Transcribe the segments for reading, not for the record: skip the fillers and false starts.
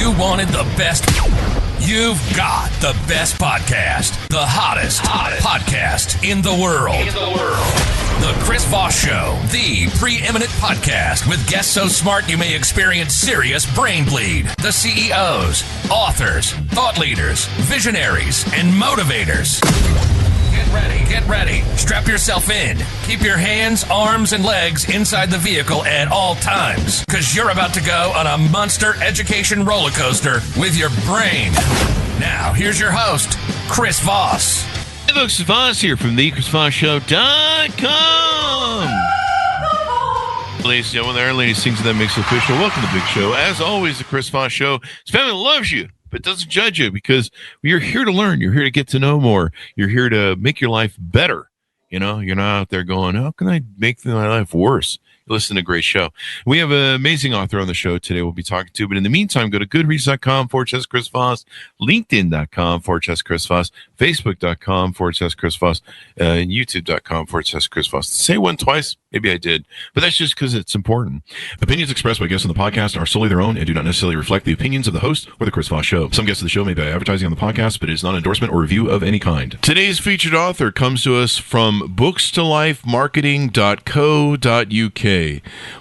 you wanted the best, you've got the best podcast. The hottest podcast in the world. The Chris Voss Show, the preeminent podcast with guests so smart you may experience serious brain bleed. The CEOs, authors, thought leaders, visionaries, and motivators. Get ready. Strap yourself in. Keep your hands, arms, and legs inside the vehicle at all times, because you're about to go on a monster education roller coaster with your brain. Now, here's your host, Chris Voss. Hey folks, it's Voss here from theChrisVossShow.com. Ladies and gentlemen, there, ladies sings that makes it official. Welcome to the big show. As always, the Chris Voss Show. His family loves you, but doesn't judge you, because you're here to learn. You're here to get to know more. You're here to make your life better. You know, you're not out there going, how can I make my life worse? Listen to a great show. We have an amazing author on the show today we'll be talking to. But in the meantime, go to goodreads.com/Chris Voss, LinkedIn.com/Chris Voss, Facebook.com/Chris Voss, and YouTube.com/Chris Voss. Say one twice. Maybe I did, but that's just because it's important. Opinions expressed by guests on the podcast are solely their own and do not necessarily reflect the opinions of the host or the Chris Voss Show. Some guests of the show may be advertising on the podcast, but it is not an endorsement or review of any kind. Today's featured author comes to us from bookstolifemarketing.co.uk.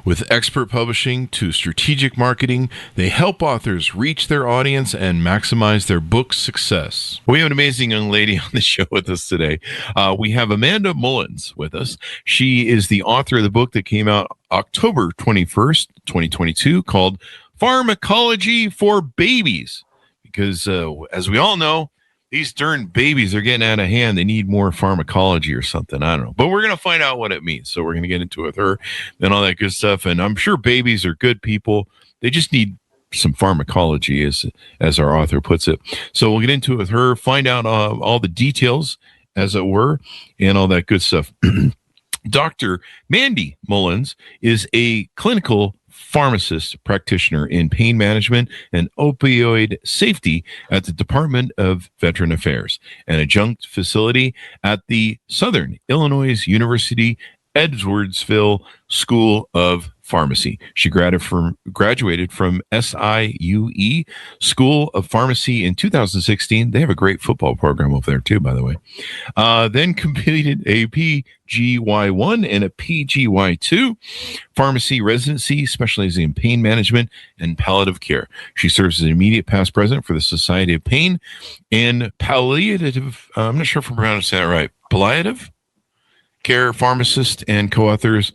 With expert publishing to strategic marketing, they help authors reach their audience and maximize their book success. We have an amazing young lady on the show with us today. We have Amanda Mullins with us. She is the author of the book that came out October 21st, 2022, called Pharmacology for Babies. Because as we all know, these darn babies are getting out of hand. They need more pharmacology or something. I don't know. But we're going to find out what it means. So we're going to get into it with her and all that good stuff. And I'm sure babies are good people. They just need some pharmacology, as our author puts it. So we'll get into it with her, find out all the details, as it were, and all that good stuff. Dr. Mandy Mullins is a clinical pharmacist practitioner in pain management and opioid safety at the Department of Veteran Affairs, an adjunct facility at the Southern Illinois University Edwardsville School of Pharmacy. She graduated from SIUE School of Pharmacy in 2016. They have a great football program over there too, by the way. Then completed a PGY1 and a PGY2 pharmacy residency, specializing in pain management and palliative care. She serves as an immediate past president for the Society of Pain and Palliative, I'm not sure if I'm pronouncing that right, palliative care pharmacist, and co-authors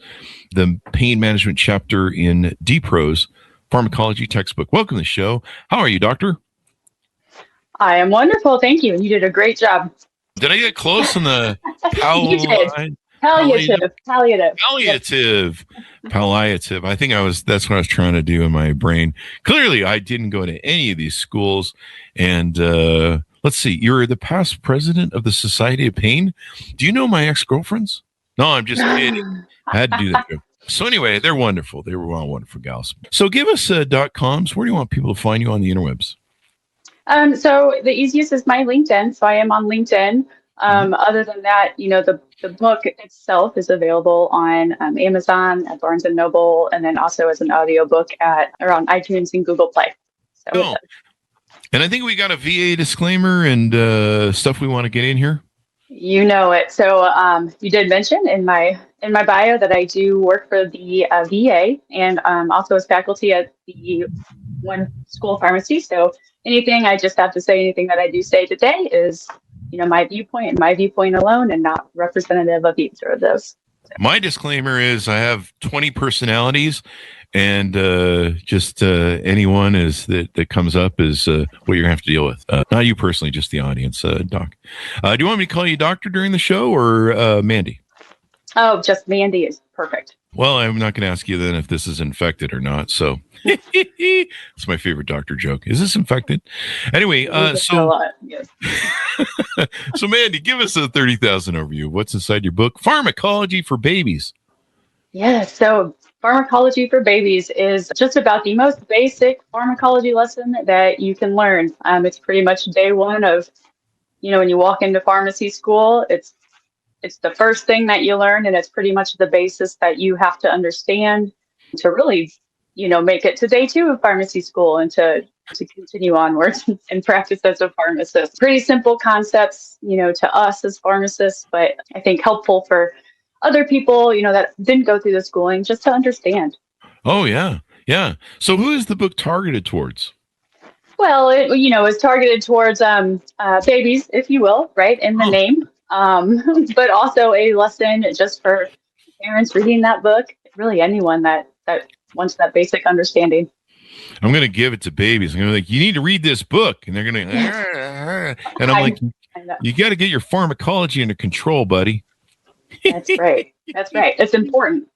the pain management chapter in DPRO's Pharmacology textbook. Welcome to the show. How are you, doctor? I am wonderful. Thank you. You did a great job. Did I get close on the palliative? I think that's what I was trying to do in my brain. Clearly, I didn't go to any of these schools. And let's see, you're the past president of the Society of Pain. Do you know my ex-girlfriends? No, I'm just kidding. I had to do that. So anyway, they're wonderful. They were all wonderful gals. So give us .coms. Where do you want people to find you on the interwebs? So the easiest is my LinkedIn. So I am on LinkedIn. Other than that, the book itself is available on Amazon, at Barnes & Noble, and then also as an audiobook around iTunes and Google Play. So cool. And I think we got a VA disclaimer and stuff we want to get in here. You know it. So you did mention in my bio that I do work for the VA and also as faculty at the one school of pharmacy. So I just have to say anything that I do say today is, my viewpoint and my viewpoint alone, and not representative of either of those. So. My disclaimer is I have 20 personalities, and anyone that comes up is what you're gonna have to deal with. Not you personally, just the audience, Doc. Do you want me to call you Doctor during the show, or Mandy? Oh, just Mandy is perfect. Well, I'm not going to ask you then if this is infected or not. So it's my favorite doctor joke. Is this infected? Anyway, so Mandy, give us a 30,000 overview of what's inside your book, Pharmacology for Babies. Yeah, so Pharmacology for Babies is just about the most basic pharmacology lesson that you can learn. It's pretty much day one of, when you walk into pharmacy school, it's the first thing that you learn, and it's pretty much the basis that you have to understand to really make it to day 2 of pharmacy school and to continue onwards and practice as a pharmacist. Pretty simple concepts, to us as pharmacists, but I think helpful for other people, that didn't go through the schooling, just to understand. Oh, yeah. Yeah. So who is the book targeted towards? Well, it is targeted towards babies, if you will, right, in the name, but also a lesson just for parents reading that book, really anyone that wants that basic understanding. I'm going to give it to babies. I'm going to be like, you need to read this book. And they're going to, and I'm like, you got to get your pharmacology under control, buddy. That's right. That's right. It's important.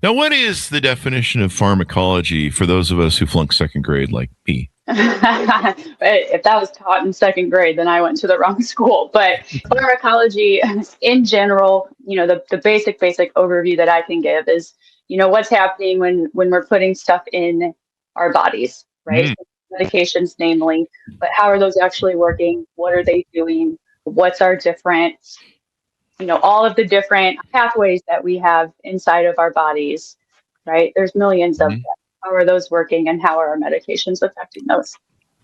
Now, what is the definition of pharmacology for those of us who flunked second grade like me? If that was taught in second grade, then I went to the wrong school. But pharmacology in general, the basic overview that I can give is, what's happening when we're putting stuff in our bodies, right? Medications, namely, but how are those actually working? What are they doing? What's our different, all of the different pathways that we have inside of our bodies, right? There's millions of them. How are those working, and how are our medications affecting those?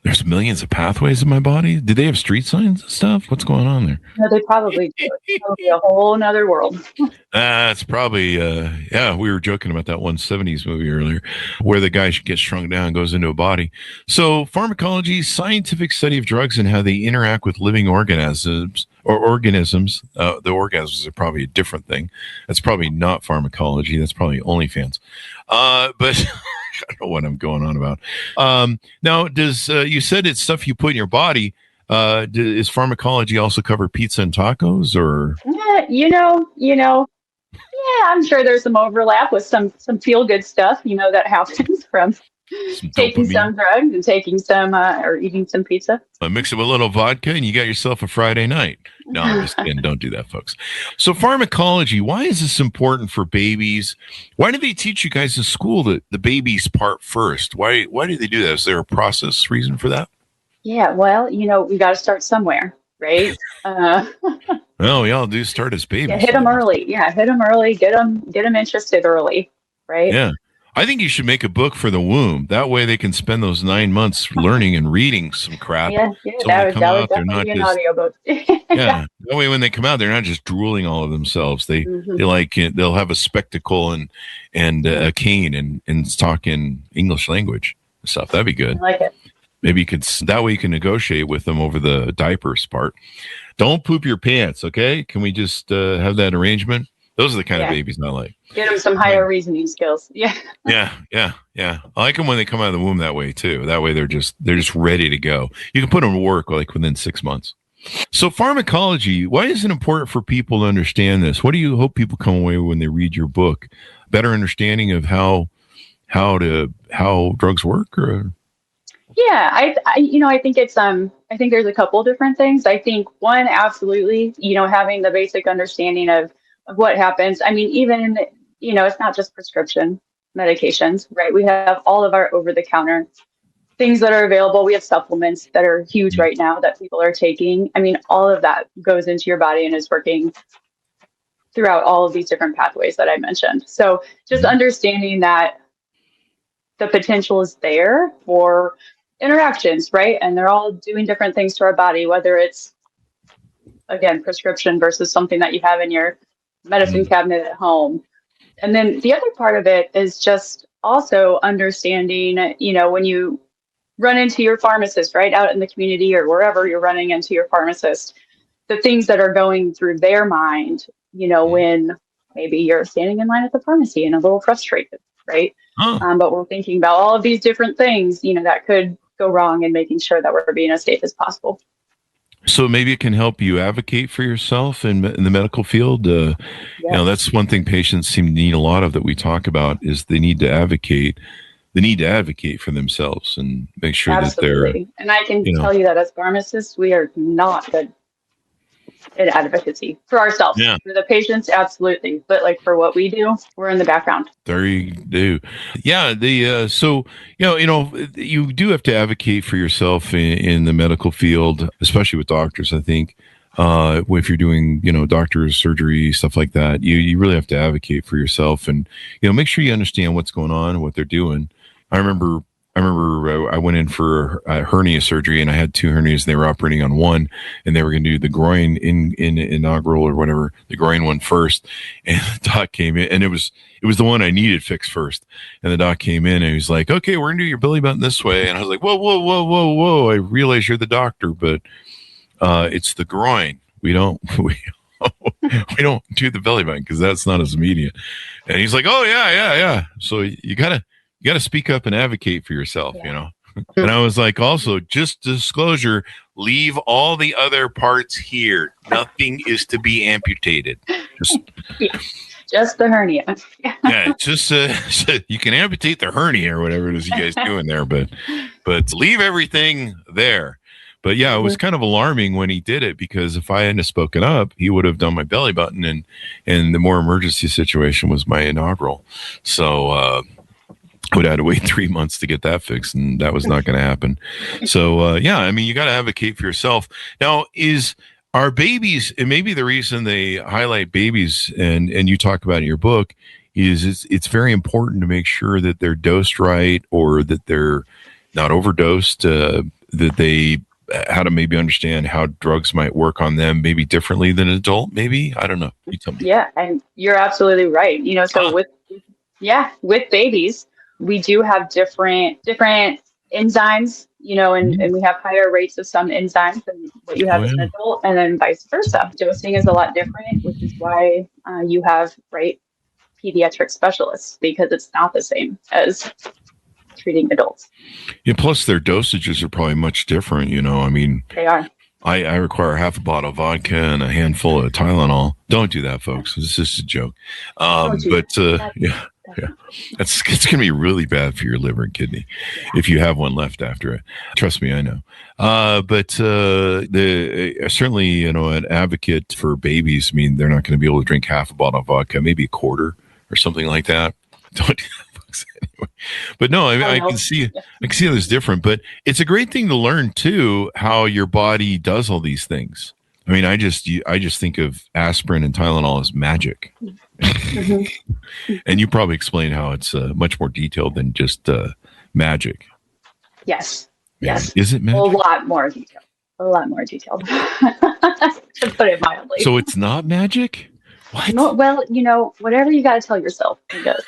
There's millions of pathways in my body. Do they have street signs and stuff? What's going on there? No, they probably do. It's probably a whole nother world. It's probably, we were joking about that 170s movie earlier where the guy gets shrunk down and goes into a body. So pharmacology, scientific study of drugs and how they interact with living organisms or organisms. The organisms are probably a different thing. That's probably not pharmacology. That's probably OnlyFans. But I don't know what I'm going on about. Now, does you said it's stuff you put in your body. Is pharmacology also cover pizza and tacos, or? Yeah, I'm sure there's some overlap with some feel good stuff, that happens from taking some drugs and taking some or eating some pizza. Mix it with a little vodka, and you got yourself a Friday night. No, I'm just kidding. Don't do that, folks. So pharmacology, why is this important for babies? Why do they teach you guys in school the babies part first? Why do they do that? Is there a process reason for that? Yeah, well, we got to start somewhere, right? Well, we all do start as babies. Yeah, hit them early. Yeah, hit them early. Get them interested early, right? Yeah. I think you should make a book for the womb. That way they can spend those 9 months learning and reading some crap. Yeah, so that would definitely be an audiobook. Yeah. That way when they come out, they're not just drooling all of themselves. They'll have a spectacle and a cane and talk in English language and stuff. That'd be good. I like it. Maybe that way you can negotiate with them over the diapers part. Don't poop your pants, okay? Can we just have that arrangement? Those are the kind of babies I like. Get them some higher reasoning skills. Yeah. Yeah. I like them when they come out of the womb that way too. That way they're just ready to go. You can put them to work like within 6 months. So pharmacology, why is it important for people to understand this? What do you hope people come away when they read your book? Better understanding of how drugs work, or? Yeah, I think it's I think there's a couple different things. I think one, absolutely, having the basic understanding of what happens. I mean, even, it's not just prescription medications, right? We have all of our over-the-counter things that are available. We have supplements that are huge right now that people are taking. I mean, all of that goes into your body and is working throughout all of these different pathways that I mentioned. So just understanding that the potential is there for interactions, right? And they're all doing different things to our body, whether it's, again, prescription versus something that you have in your medicine cabinet at home. And then the other part of it is just also understanding, when you run into your pharmacist, right, out in the community or wherever you're running into your pharmacist, the things that are going through their mind, when maybe you're standing in line at the pharmacy and a little frustrated, right? But we're thinking about all of these different things, that could go wrong, and making sure that we're being as safe as possible. So maybe it can help you advocate for yourself in the medical field. That's one thing patients seem to need a lot of that we talk about is they need to advocate. They need to advocate for themselves and make sure that they're. And I can tell you that as pharmacists, we are not good at advocacy for ourselves. Yeah. For the patients, absolutely. But like for what we do, we're in the background. There you do. Yeah. So you do have to advocate for yourself in the medical field, especially with doctors, I think. If you're doing, doctors, surgery, stuff like that, you really have to advocate for yourself and, make sure you understand what's going on, what they're doing. I went in for a hernia surgery, and I had two hernias. And they were operating on one, and they were going to do the groin in inaugural or whatever, the groin one first. And the doc came in, and it was the one I needed fixed first. And the doc came in, and he was like, "Okay, we're going to do your belly button this way." And I was like, "Whoa, whoa, whoa, whoa, whoa! I realize you're the doctor, but it's the groin. We don't we don't do the belly button because that's not as immediate." And he's like, "Oh yeah. So you gotta speak up and advocate for yourself, you know." And I was like, also, just disclosure, leave all the other parts here. Nothing is to be amputated. Just the hernia. Yeah, just you can amputate the hernia or whatever it is you guys doing there, but leave everything there. But yeah, it was kind of alarming when he did it, because if I hadn't spoken up, he would have done my belly button, and the more emergency situation was my inaugural. So I would have had to wait 3 months to get that fixed, and that was not going to happen. So yeah, I mean, you got to advocate for yourself. Now, are babies, and maybe the reason they highlight babies, and you talk about in your book, is it's very important to make sure that they're dosed right, or that they're not overdosed, that they how to maybe understand how drugs might work on them, maybe differently than an adult, maybe. I don't know. You tell me. Yeah, and you're absolutely right. You know, so with babies, we do have different enzymes, you know, and we have higher rates of some enzymes than what you have as an adult, and then vice versa. Dosing is a lot different, which is why you have, pediatric specialists, because it's not the same as treating adults. Yeah, plus their dosages are probably much different, you know. I mean, they are. I require half a bottle of vodka and a handful of Tylenol. Don't do that, folks. It's just a joke. Yeah. It's going to be really bad for your liver and kidney if you have one left after it. Trust me, I know. But certainly, you know, an advocate for babies, I mean, they're not going to be able to drink half a bottle of vodka, maybe a quarter or something like that. Don't do that, folks. Anyway. But no, I can see how it's different. But it's a great thing to learn too, how your body does all these things. I mean, I just think of aspirin and Tylenol as magic. And you probably explain how it's much more detailed than just magic. Yes. Yeah. Yes. Is it magic? A lot more detailed. To put it mildly. So it's not magic? What? No, well, you know, whatever you got to tell yourself, it goes.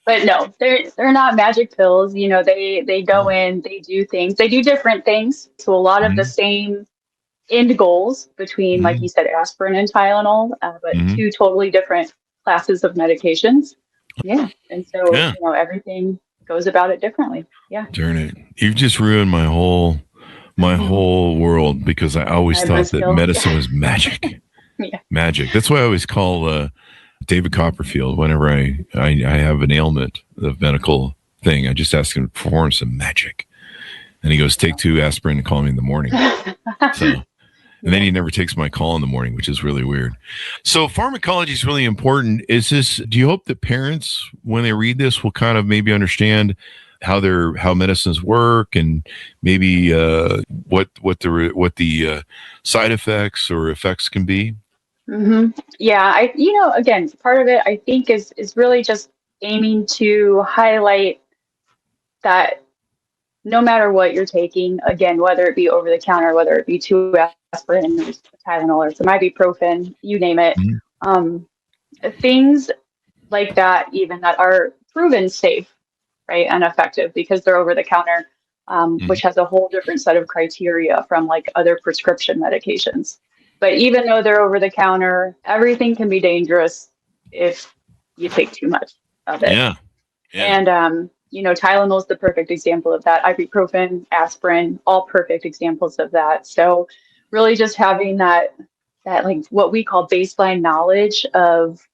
But no, they're not magic pills. You know, they go in, they do things, they do different things. So a lot of the same end goals between, like you said, aspirin and Tylenol, but two totally different classes of medications. Yeah. And so, you know, everything goes about it differently. Yeah. Darn it. You've just ruined my whole world, because I always thought that medicine was magic. Yeah. Magic. That's why I always call David Copperfield whenever I have an ailment, the medical thing. I just ask him to perform some magic. And he goes, take 2 aspirin and call me in the morning. And then he never takes my call in the morning, which is really weird. So pharmacology is really important. Do you hope that parents, when they read this, will kind of maybe understand how medicines work, and maybe what the side effects or effects can be? Mm-hmm. Yeah, again, part of it I think is really just aiming to highlight that no matter what you're taking, again, whether it be over the counter, whether it be 2 aspirin, or Tylenol, or some ibuprofen, you name it, things like that, even that are proven safe, right, and effective because they're over the counter, which has a whole different set of criteria from like other prescription medications. But even though they're over the counter, everything can be dangerous if you take too much of it. Yeah. And, Tylenol is the perfect example of that. Ibuprofen, aspirin, all perfect examples of that. So really just having that like what we call baseline knowledge of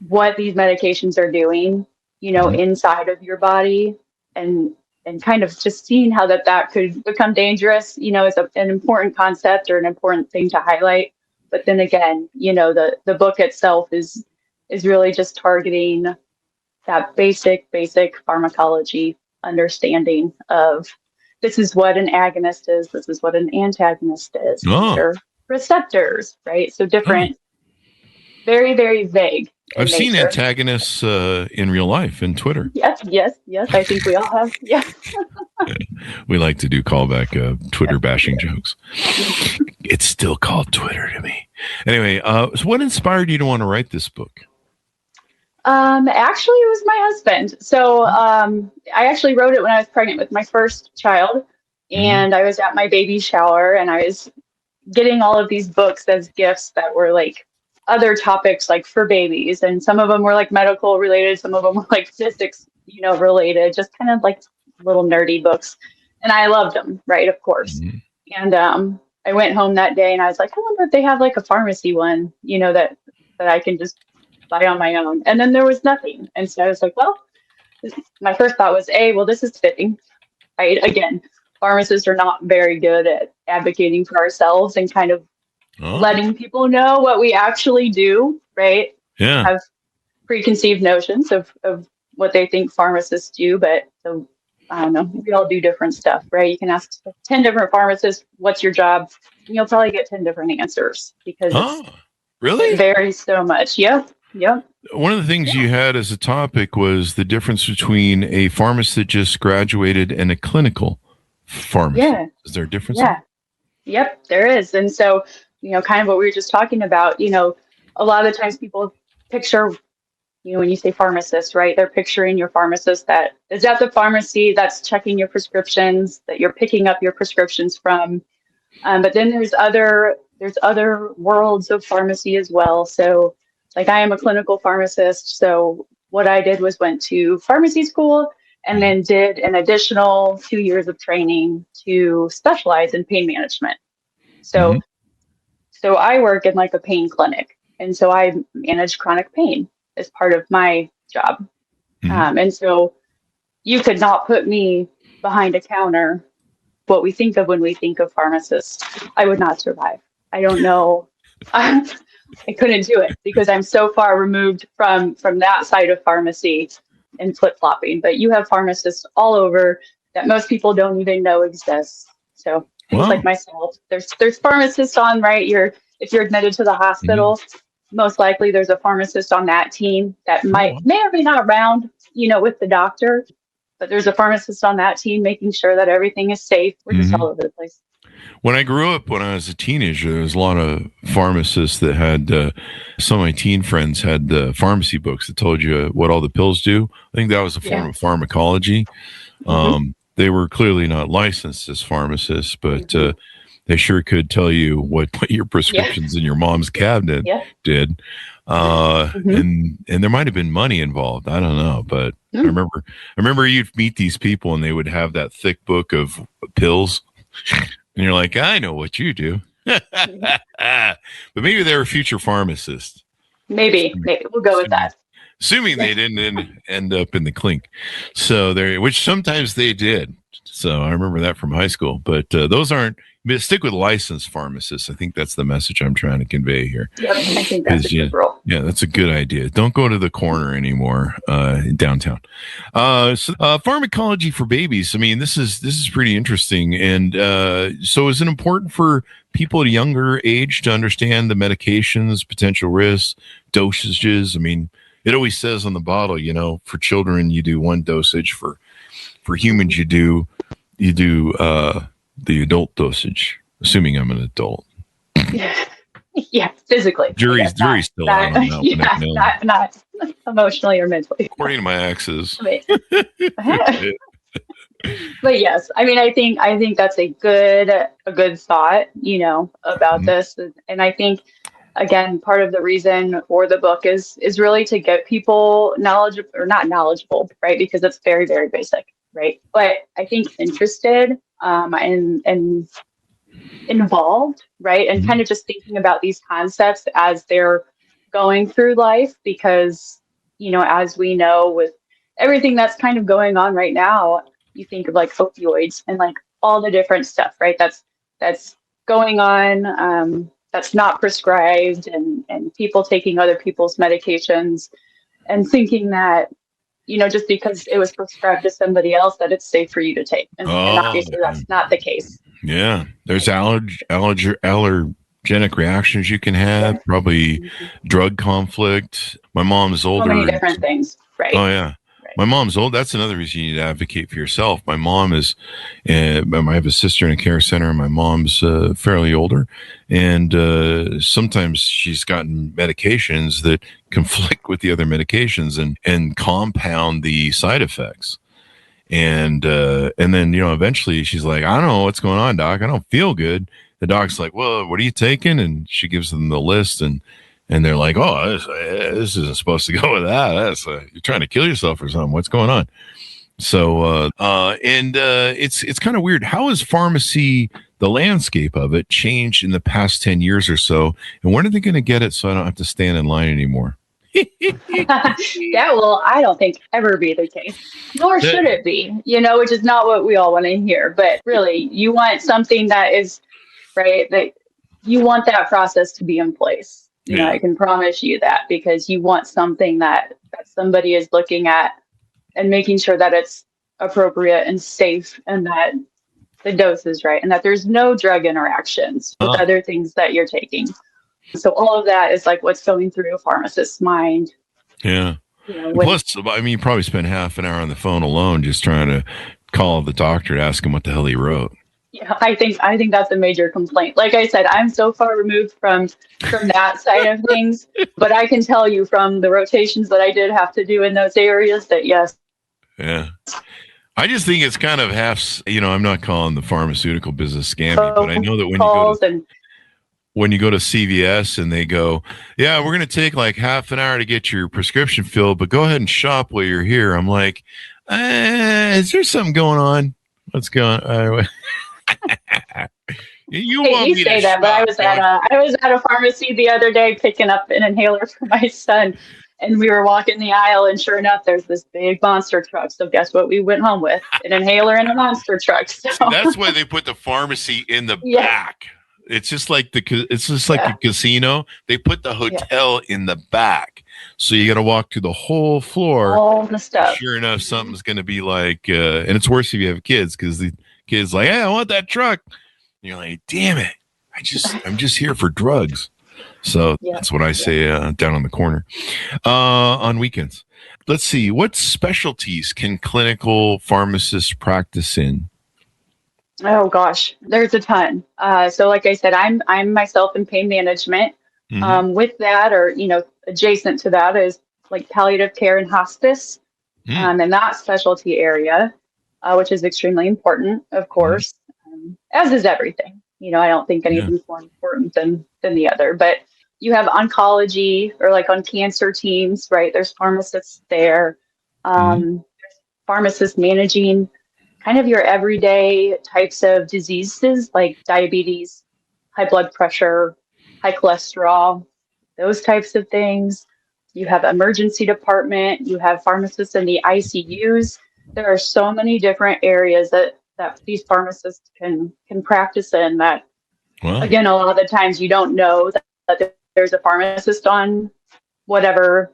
what these medications are doing, inside of your body, and kind of just seeing how that could become dangerous, is an important concept or an important thing to highlight. But then again, the book itself is really just targeting that basic pharmacology understanding of this is what an agonist is, this is what an antagonist is. These are receptors, right? So different very, very vague. I've seen antagonists in real life in Twitter. Yes. I think we all have. Yeah. We like to do callback Twitter bashing jokes. It's still called Twitter to me. Anyway, so what inspired you to want to write this book? Actually, it was my husband. So I actually wrote it when I was pregnant with my first child, and I was at my baby shower, and I was getting all of these books as gifts that were like other topics like for babies, and some of them were like medical related, some of them were like physics, related, just kind of like little nerdy books, and I loved them, right? Of course. And I went home that day, and I was like, I wonder if they have like a pharmacy one, that I can just buy on my own. And then there was nothing, and so I was like, well, my first thought was, well, this is fitting, right? Again, pharmacists are not very good at advocating for ourselves and kind of letting people know what we actually do, right? Yeah. Have preconceived notions of what they think pharmacists do, but I don't know, we all do different stuff, right? You can ask 10 different pharmacists, what's your job? And you'll probably get 10 different answers because really? It varies so much. Yep. One of the things you had as a topic was the difference between a pharmacist that just graduated and a clinical pharmacist. Yeah. Is there a difference? Yeah. Yep, there is. And so, kind of what we were just talking about, a lot of the times people picture, when you say pharmacist, right, they're picturing your pharmacist that is at the pharmacy, that's checking your prescriptions, that you're picking up your prescriptions from. But then there's other worlds of pharmacy as well. So like I am a clinical pharmacist. So what I did was went to pharmacy school and then did an additional 2 years of training to specialize in pain management. So So I work in like a pain clinic, and so I manage chronic pain as part of my job. And so you could not put me behind a counter, what we think of when we think of pharmacists. I would not survive. I don't know. I couldn't do it because I'm so far removed from that side of pharmacy and flip-flopping. But you have pharmacists all over that most people don't even know exist. So things like myself, there's pharmacists on, right? If you're admitted to the hospital, most likely there's a pharmacist on that team that may or may not round, with the doctor, but there's a pharmacist on that team making sure that everything is safe. We're just all over the place. When I grew up, when I was a teenager, there was a lot of pharmacists that had, some of my teen friends had pharmacy books that told you what all the pills do. I think that was a form of pharmacology. They were clearly not licensed as pharmacists, but they sure could tell you what your prescriptions in your mom's cabinet did. And there might have been money involved. I don't know, but I remember you'd meet these people and they would have that thick book of pills. And you're like, I know what you do. But maybe they were future pharmacists. Maybe. We'll go with that. Assuming they didn't end up in the clink. Which sometimes they did. So I remember that from high school. But those aren't, stick with licensed pharmacists. I think that's the message I'm trying to convey here. Yep, I think that's a good role. Yeah, that's a good idea. Don't go to the corner anymore downtown. Pharmacology for babies. I mean, this is pretty interesting. And so is it important for people at a younger age to understand the medications, potential risks, dosages? I mean, it always says on the bottle, for children, you do one dosage. For humans, you do the adult dosage, assuming I'm an adult. Yeah, physically. Jury's still out on that one. Not emotionally or mentally. According to my exes. But yes, I mean, I think that's a good thought, about this. And I think, again, part of the reason for the book is really to get people not knowledgeable, right? Because it's very, very basic, right? But I think interested and involved, right? And kind of just thinking about these concepts as they're going through life, because, as we know, with everything that's kind of going on right now, you think of like opioids and like all the different stuff, right? That's going on, that's not prescribed, and people taking other people's medications and thinking that, just because it was prescribed to somebody else, that it's safe for you to take. And obviously that's not the case. Yeah. There's genetic reactions you can have, probably drug conflict. My mom's older. So many different things. Right. Oh, yeah. Right. My mom's old. That's another reason you need to advocate for yourself. My mom is, I have a sister in a care center. My mom's fairly older. And sometimes she's gotten medications that conflict with the other medications and compound the side effects. And then, eventually she's like, I don't know what's going on, doc. I don't feel good. The doc's like, well, what are you taking? And she gives them the list, and they're like, oh, this isn't supposed to go with that. That's you're trying to kill yourself or something. What's going on? So, it's kind of weird. How has pharmacy, the landscape of it, changed in the past 10 years or so? And when are they going to get it so I don't have to stand in line anymore? That will, I don't think, ever be the case. Nor should it be, which is not what we all want to hear. But really, you want something that is, right, that you want that process to be in place. I can promise you that, because you want something that somebody is looking at and making sure that it's appropriate and safe, and that the dose is right, and that there's no drug interactions with other things that you're taking. So all of that is like what's going through a pharmacist's mind. Yeah. Plus, you probably spend half an hour on the phone alone just trying to call the doctor to ask him what the hell he wrote. Yeah, I think that's a major complaint. Like I said, I'm so far removed from that side of things, but I can tell you from the rotations that I did have to do in those areas that yes. Yeah. I just think it's kind of half, I'm not calling the pharmaceutical business scammy, but I know that when you go to CVS and they go, yeah, we're going to take like half an hour to get your prescription filled, but go ahead and shop while you're here. I'm like, is there something going on? What's going on? You say that, but I was at a pharmacy the other day picking up an inhaler for my son, and we were walking the aisle, and sure enough, there's this big monster truck. So guess what? We went home with an inhaler and a monster truck. So that's why they put the pharmacy in the back. It's just like a casino. They put the hotel in the back, so you got to walk through the whole floor. All the stuff. Sure enough, something's going to be like, and it's worse if you have kids, because the kid's like, "Hey, I want that truck." And you're like, "Damn it! I'm just here for drugs." So that's what I say down on the corner on weekends. Let's see, what specialties can clinical pharmacists practice in? Oh gosh, there's a ton. So like I said, I'm myself in pain management. Mm-hmm. With that, or adjacent to that, is like palliative care and hospice, in that specialty area, which is extremely important, of course, as is everything. I don't think anything's more important than the other. But you have oncology, or like on cancer teams, right? There's pharmacists there. There's pharmacists managing kind of your everyday types of diseases like diabetes, high blood pressure, high cholesterol, those types of things. You have emergency department, you have pharmacists in the ICUs. There are so many different areas that these pharmacists can practice in that, again, a lot of the times you don't know that there's a pharmacist on whatever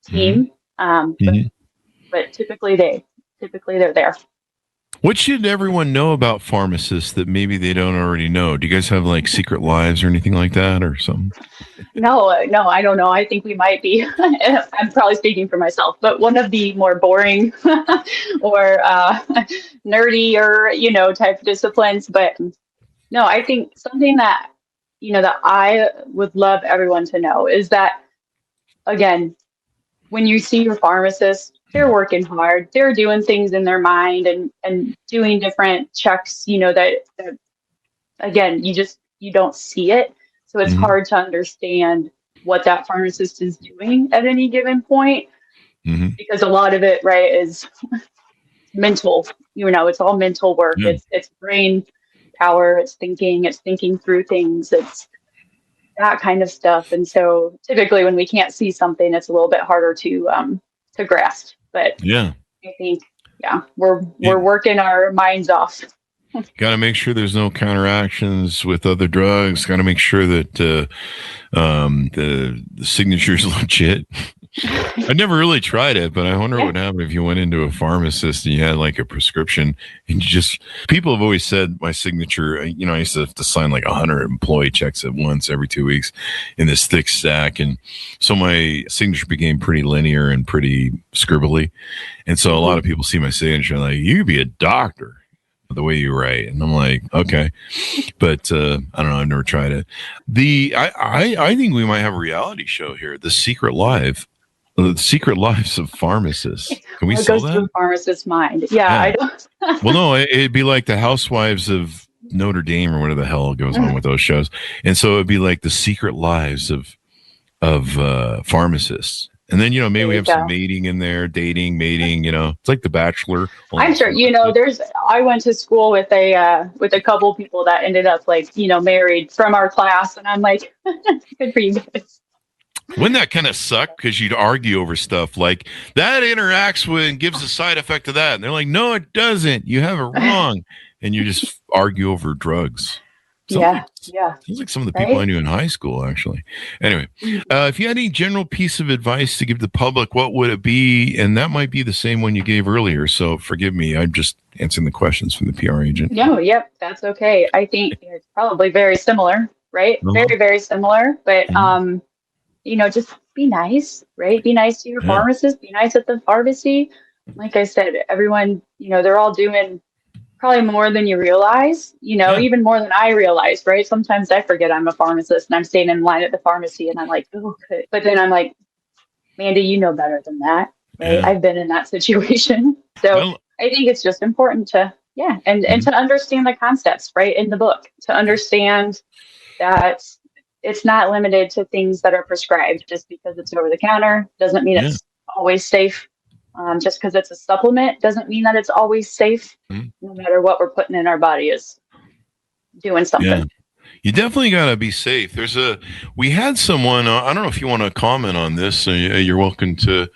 team, but typically they're there. What should everyone know about pharmacists that maybe they don't already know? Do you guys have like secret lives or anything like that or something? No, I don't know. I think we might be, I'm probably speaking for myself, but one of the more boring or nerdy or, type disciplines. But no, I think something that, that I would love everyone to know is that, again, when you see your pharmacist, they're working hard. They're doing things in their mind and doing different checks, that again, you don't see it. So it's hard to understand what that pharmacist is doing at any given point, because a lot of it, right, is mental, it's all mental work. It's brain power. It's thinking through things. It's that kind of stuff. And so typically when we can't see something, it's a little bit harder to grasp. But I think, we're working our minds off. Got to make sure there's no counteractions with other drugs. Got to make sure that the signature's legit. I never really tried it, but I wonder what would happen if you went into a pharmacist and you had like a prescription and you just, people have always said my signature, I used to have to sign like 100 employee checks at once every 2 weeks in this thick stack. And so my signature became pretty linear and pretty scribbly. And so a lot of people see my signature and like, you could be a doctor the way you write. And I'm like, okay, but I don't know. I've never tried it. I think we might have a reality show here, The Secret Life. The Secret Lives of Pharmacists. Can we sell that? It goes through a pharmacist's mind. Yeah. I don't. Well, no, it'd be like the Housewives of Notre Dame or whatever the hell goes on with those shows. And so it'd be like the secret lives of pharmacists. And then, maybe we have some mating in there, dating, mating, it's like The Bachelor. I'm sure, I went to school with a couple people that ended up married from our class. And I'm like, good for you guys. Wouldn't that kind of suck? Because you'd argue over stuff like that interacts with and gives a side effect to that. And they're like, no, it doesn't. You have it wrong. And you just argue over drugs. Yeah. Sounds like some of the people I knew in high school, actually. Anyway, if you had any general piece of advice to give the public, what would it be? And that might be the same one you gave earlier. So forgive me. I'm just answering the questions from the PR agent. No, yep. That's okay. I think it's probably very similar, right? Very, very similar. But, just be nice, right? Be nice to your pharmacist, be nice at the pharmacy. Like I said, everyone, they're all doing probably more than you realize, even more than I realized, right? Sometimes I forget I'm a pharmacist and I'm staying in line at the pharmacy and I'm like, oh, good. But then I'm like, Mandy, you know better than that, right? I've been in that situation. So I think it's just important to, and to understand the concepts, right, in the book, to understand that it's not limited to things that are prescribed. Just because it's over the counter doesn't mean it's always safe. Just because it's a supplement doesn't mean that it's always safe. No matter what we're putting in our body is doing something. Yeah. You definitely got to be safe. We had someone, I don't know if you want to comment on this. You're welcome to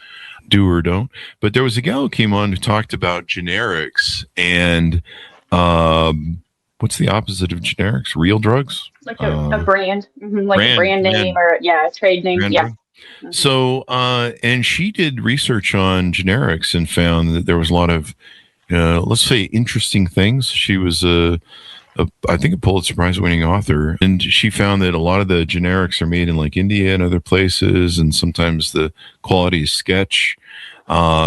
do or don't. But there was a gal who came on who talked about generics and what's the opposite of generics? Real drugs? Like a brand, a brand name or a trade name. Yeah. So, and she did research on generics and found that there was a lot of, let's say, interesting things. She was I think a Pulitzer Prize winning author, and she found that a lot of the generics are made in like India and other places, and sometimes the quality is sketch.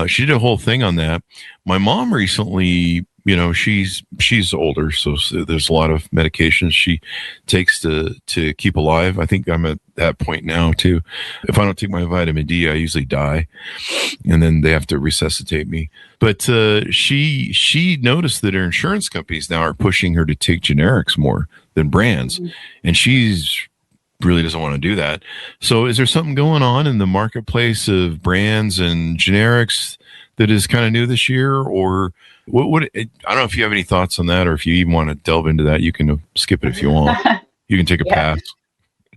She did a whole thing on that. My mom recently, she's older, so there's a lot of medications she takes to keep alive. I think I'm at that point now too. If I don't take my vitamin D, I usually die, and then they have to resuscitate me. But she noticed that her insurance companies now are pushing her to take generics more than brands, and she's really doesn't want to do that. So is there something going on in the marketplace of brands and generics that is kind of new this year, or what I don't know if you have any thoughts on that, or if you even want to delve into that. You can skip it if you want. You can take a pass.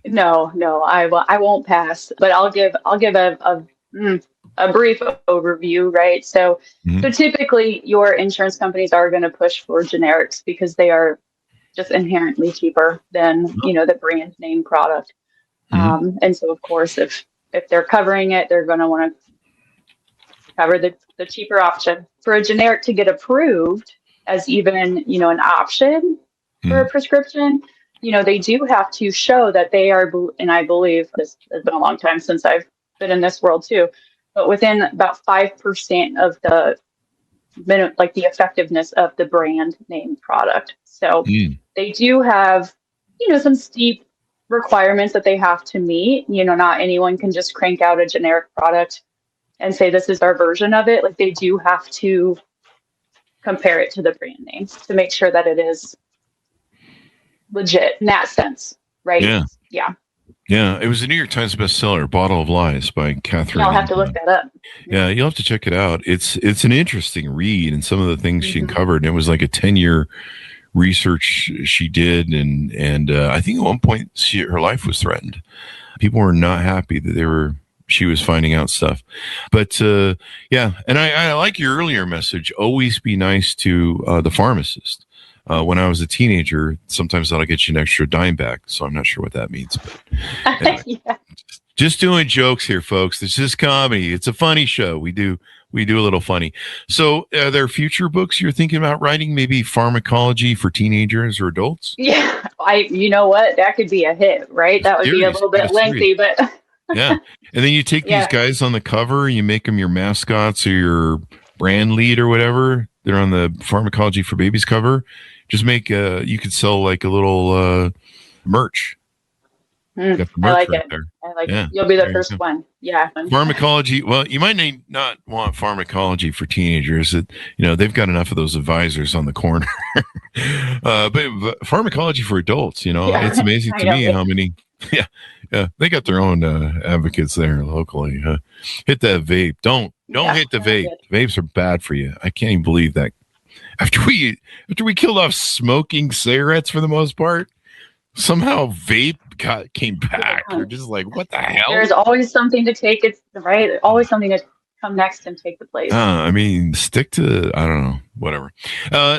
No, I won't pass, but I'll give a brief overview, right? So typically your insurance companies are going to push for generics because they are just inherently cheaper than the brand name product. And so of course if they're covering it, they're going to want to cover the cheaper option. For a generic to get approved as even an option for a prescription, they do have to show that they are, and I believe this has been a long time since I've been in this world too, but within about 5% of the effectiveness of the brand name product. So they do have, some steep requirements that they have to meet. Not anyone can just crank out a generic product and say, this is our version of it. Like, they do have to compare it to the brand name to make sure that it is legit in that sense. Right. Yeah. Yeah, it was a New York Times bestseller, Bottle of Lies by Catherine. I'll have to look that up. Yeah, you'll have to check it out. It's an interesting read, and some of the things she uncovered. And it was like a 10-year research she did, and I think at one point her life was threatened. People were not happy that she was finding out stuff. But yeah, and I like your earlier message. Always be nice to the pharmacist. When I was a teenager, sometimes that'll get you an extra dime back. So I'm not sure what that means. But anyway, Just doing jokes here, folks. This is comedy. It's a funny show. We do a little funny. So, are there future books you're thinking about writing? Maybe pharmacology for teenagers or adults? Yeah, you know what? That could be a hit, right? That would be a little bit lengthy, but yeah. And then you take these guys on the cover, you make them your mascots or your brand lead or whatever. They're on the Pharmacology for Babies cover. Just make you could sell like a little merch. I like it. There. I like it. You'll be the first one. Yeah. Pharmacology. Well, you might not want pharmacology for teenagers. They've got enough of those advisors on the corner. But pharmacology for adults, it's amazing to me how many. Yeah, they got their own advocates there locally. Hit that vape. Don't hit the vape. Vapes are bad for you. I can't even believe that. After we killed off smoking cigarettes for the most part, somehow vape came back. We're just like, what the hell? There's always something to take. It's right. Always something to come next and take the place. Stick to, I don't know, whatever.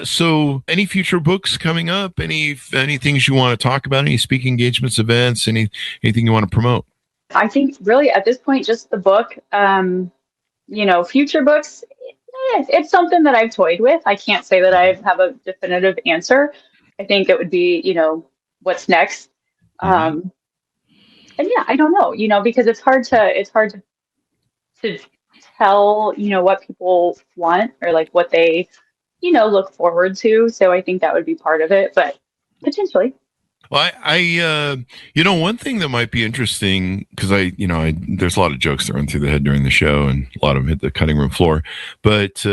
So any future books coming up? Any things you want to talk about? Any speaking engagements, events? Anything you want to promote? I think really at this point, just the book. Future books. It's something that I've toyed with. I can't say that I have a definitive answer. I think it would be, what's next. And I don't know, because it's hard to tell, what people want or like what they, look forward to. So I think that would be part of it, but potentially. Well, one thing that might be interesting, because there's a lot of jokes that run through the head during the show and a lot of them hit the cutting room floor, but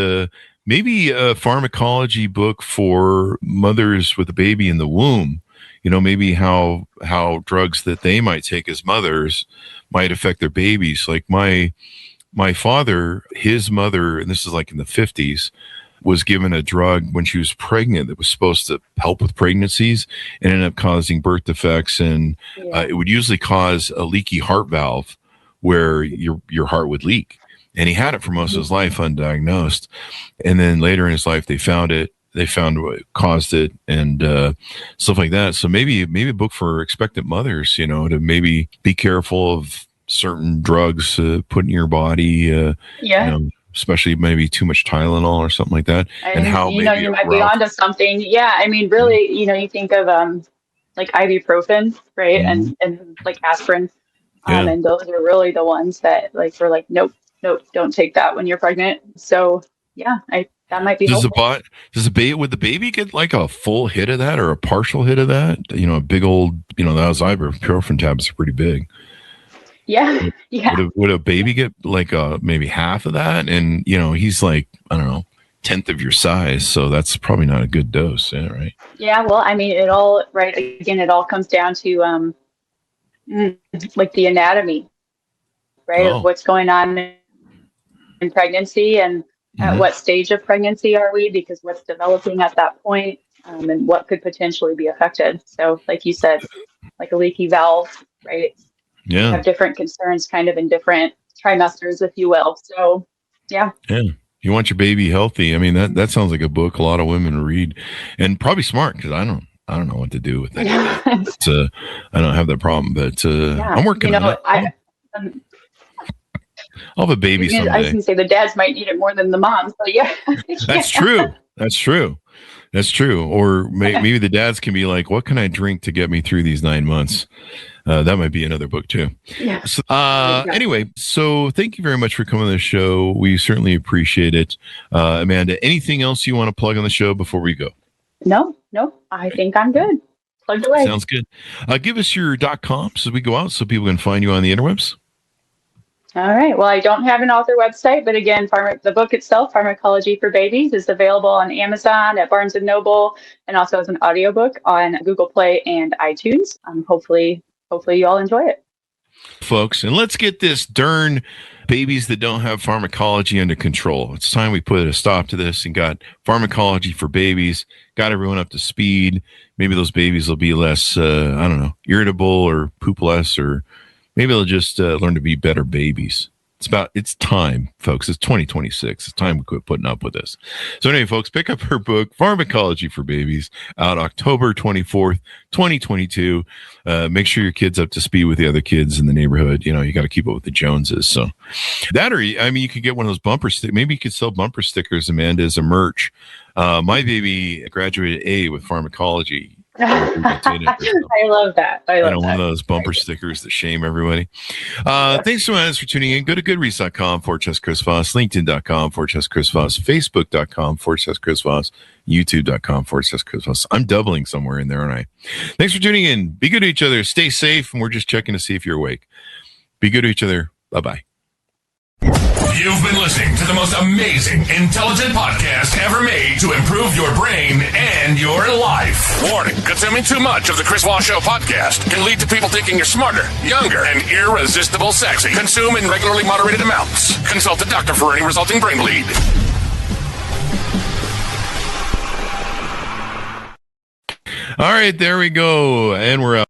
maybe a pharmacology book for mothers with a baby in the womb. Maybe how drugs that they might take as mothers might affect their babies. Like my father, his mother, and this is like in the 50s, was given a drug when she was pregnant that was supposed to help with pregnancies and ended up causing birth defects. And it would usually cause a leaky heart valve where your heart would leak. And he had it for most of his life undiagnosed. And then later in his life, they found what caused it and stuff like that. So maybe a book for expectant mothers, to maybe be careful of certain drugs put in your body, especially maybe too much Tylenol or something like that. And how you might be onto something. Yeah, really, you think of like ibuprofen, right, and like aspirin, and those are really the ones that like we're like, nope, don't take that when you're pregnant. So that might be helpful. Would the baby get like a full hit of that or a partial hit of that? A big old, those ibuprofen tabs are pretty big. Yeah. Would a baby get like maybe half of that? And he's like, I don't know, 1/10 of your size, so that's probably not a good dose, right? Yeah, well, it all comes down to like the anatomy, right, of what's going on in pregnancy and at what stage of pregnancy are we, because what's developing at that point, and what could potentially be affected. So like you said, like a leaky valve, right? Yeah. Have different concerns kind of in different trimesters, if you will. So, yeah. Yeah. You want your baby healthy. That sounds like a book a lot of women read, and probably smart, because I don't know what to do with that. I don't have that problem, but I'm working on it. I'll have a baby someday. I was going to say the dads might need it more than the moms, but yeah. That's true. Or maybe the dads can be like, what can I drink to get me through these 9 months? That might be another book too. Yeah. So, anyway, so thank you very much for coming on the show. We certainly appreciate it. Amanda, anything else you want to plug on the show before we go? No, I think I'm good. Plugged away. Sounds good. Give us your .com as we go out so people can find you on the interwebs. All right. Well, I don't have an author website, but again, the book itself, Pharmacology for Babies, is available on Amazon, at Barnes & Noble, and also as an audiobook on Google Play and iTunes. Hopefully you all enjoy it. Folks, and let's get this darn babies that don't have pharmacology under control. It's time we put a stop to this and got Pharmacology for Babies, got everyone up to speed. Maybe those babies will be less, irritable or poop less, or maybe they'll just learn to be better babies. It's time, folks. It's 2026. It's time we quit putting up with this. So anyway, folks, pick up her book, Pharmacology for Babies, out October 24th, 2022. Make sure your kid's up to speed with the other kids in the neighborhood. You got to keep up with the Joneses. So that, or, you could get one of those bumper stickers. Maybe you could sell bumper stickers, Amanda, as a merch. My baby graduated A with pharmacology. I love that. One of those bumper stickers that shame everybody. Thanks so much for tuning in. Go to goodreads.com/Chris Voss, LinkedIn.com/Chris Voss, Facebook.com/Chris Voss, YouTube.com/Chris Voss. I'm doubling somewhere in there, aren't I? Thanks for tuning in. Be good to each other. Stay safe. And we're just checking to see if you're awake. Be good to each other. Bye-bye. You've been listening to the most amazing, intelligent podcast ever made to improve your brain and your life. Warning, consuming too much of the Chris Voss Show podcast can lead to people thinking you're smarter, younger, and irresistible sexy. Consume in regularly moderated amounts. Consult a doctor for any resulting brain bleed. All right, there we go. And we're out.